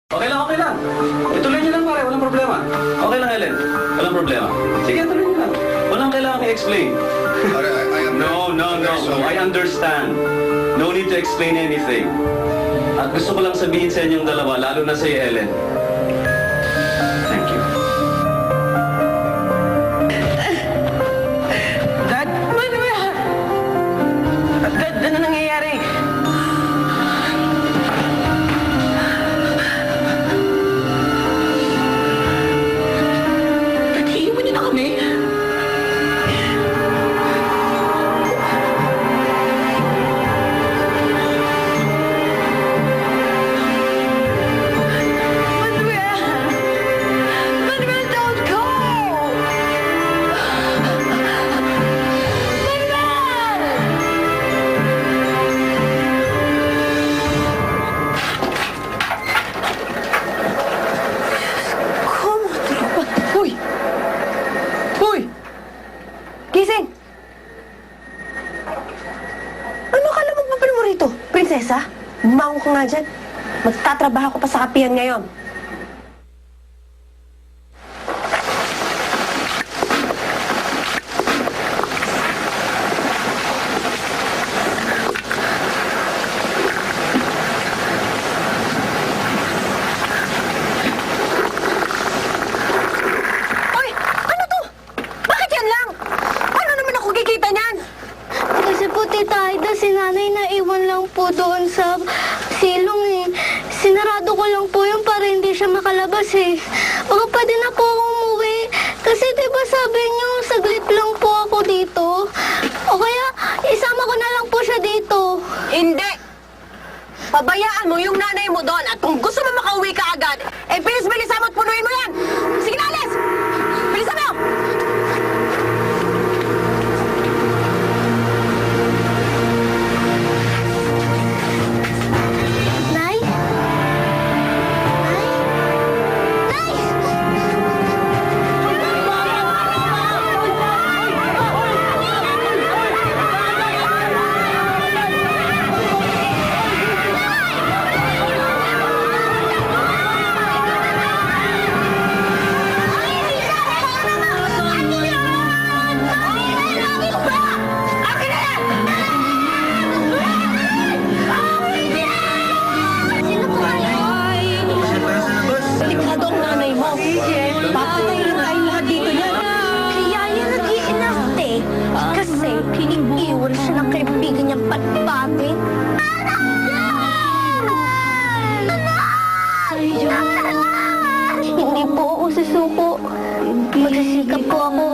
Okay lang, okay lang. Ituloy niyo lang pare, walang problema. Okay lang, Helen. Walang problema. Sige, tuloy niyo lang. Walang kailangan i-explain. No. I understand. No need to explain anything. At gusto ko lang sabihin sa inyong dalawa, lalo na sa Helen. Thank you. Dad? Manuel! Dad, ano nangyayari? Dad, iiwan niyo na kami? Manuel! Manuel, don't go! Hoy! Hoy! Gising! Ano kala mo papel mo rito? Prinsesa? Bumangon ka nga dyan. Magtatrabaho ko pa sa kapihan ngayon. Hoy! Ano to? Bakit yan lang? Paano naman ako kikita niyan? Kasi po, Tita Aida, si nanay naiwan lang po doon sa silong eh. Sinarado ko lang po yun para hindi siya makalabas eh. Baka pwede na po ako umuwi. Kasi diba sabi niyo, saglit lang po ako dito. O kaya, isama ko na lang po siya dito. Hindi! Pabayaan mo yung nanay mo doon at kung gusto mo makauwi ka agad, eh bilis-bilisan mo at punuin mo yan! Sige na, alis! Bilisan mo! Nay? Nay? Nay! Sino po kayo? Delikado ang nanay mo. Papatayin na tayong lahat dito yan. Kaya yan nag-iinarte. Kasi pinag-iwan siya ng kaibigan niyang patpatin. Hindi po ako susuko. Magsisikap po ako